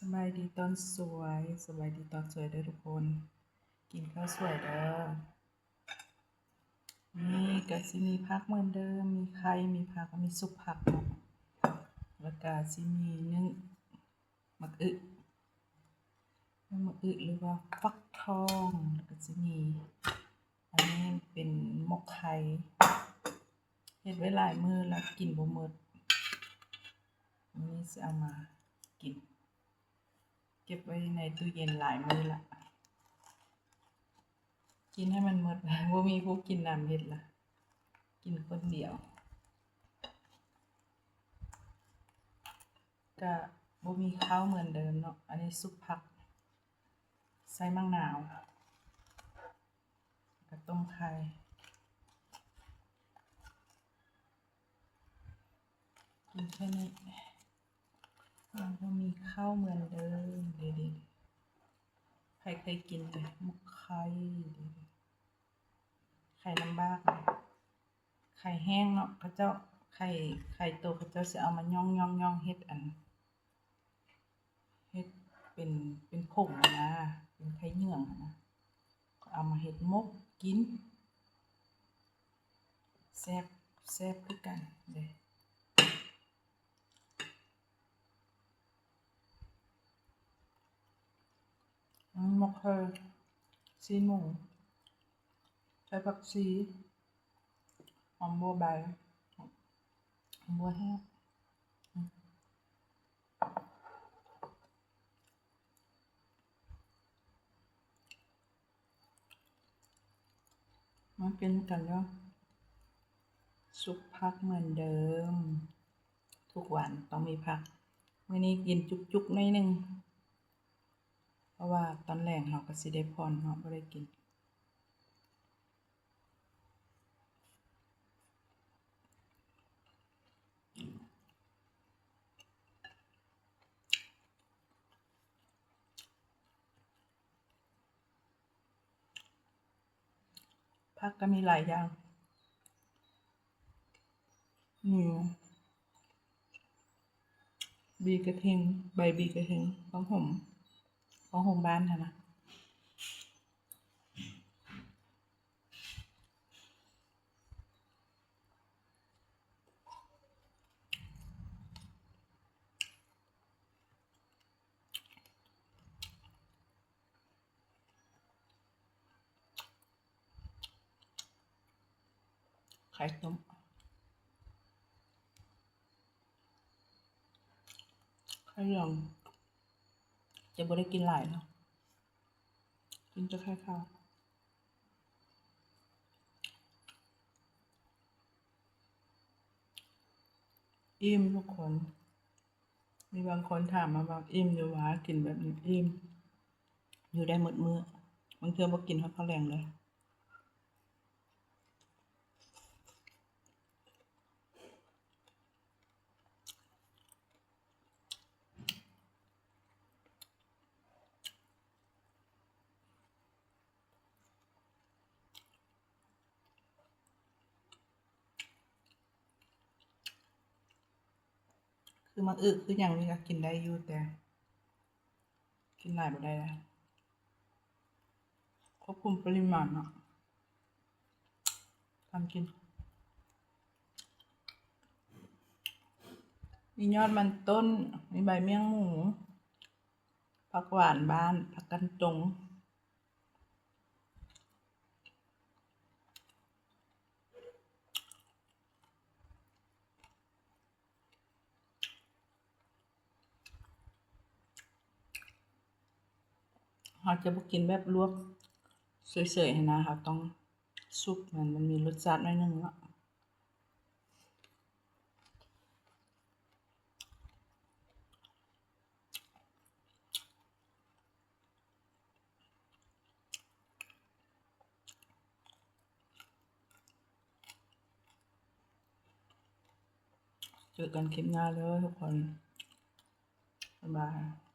สบายดีตอนสวยสบายดีตอนสวยเด้อทุกคนกินข้าวสวยเด้อนี่ก็สิมีผักเหมือนเดิมมีไข่มีผักมีซุปผักเนาะแล้วก็สิมีนึ่งมะอึหรือว่าฟักทองแล้วก็สิมีอันนี้เป็นหมกไข่เฮ็ดไว้หลายมื้อแล้วกินบ่หมดวันนี้สิเอามากินเก็บไว้ในตู้เย็นหลายมื้อละกินให้มันหมดบ่มีผู้กินน้ำเฮ็ดล่ะกินคนเดียวก็บ่มีข้าวเหมือนเดิมเนาะอันนี้ซุปผักใส่มะนาวก็ต้มไข่กินแค่นี้มันก็มีข้าวเหมือนเดิมดีๆใครเคยกินเลยหมกไข่ไข่ลำบากเลยไข่แห้งเนาะเขาเจ้าไข่โตเขาเจ้าจะเอามาย่องเฮ็ดเฮ็ดเป็นผงนะเป็นไข่เหยื่องนะก็เอามาเฮ็ดมกกินแซ่บคือกันเด้มกซีนหมูใส่ผักชีหอมบัวใบหอมบัวแห้งมากินกันเนาะซุปผักเหมือนเดิมทุกวันต้องมีผักมื้อนี้กินจุกๆหน่อยนึงเพราะว่าตอนแรกเราก็สิได้พรเนาะบ่ได้กินผักก็มีหลายอย่างบีกระเทงใบบีกระเทงของหอมบ้านนะไข่ต้มไข่เหลืองจะบ่ได้กินหลายเนาะกินจะแค่ข้าวอิ่มทุกคนมีบางคนถามมาว่าอิ่มอยู่หวากินแบบนี้อิ่มอยู่ได้หมดมื้อบางเทื่อบ่กินข้าวแรงเลยคือมันคืออย่างนี้ก็กินได้อยู่แต่กินหลายบ่ได้แล้วควบคุมปริมาณเนาะทำกินมียอดมันต้นมีใบเมี่ยงหมูผักหวานบ้านผักกันจงเราจะบ่กินแบบลวกเฉยๆนะคะต้องซุปมันมีรสชาติหน่อยนึงเนาะเจอกันคลิปหน้าเลยทุกคนบ๊ายบาย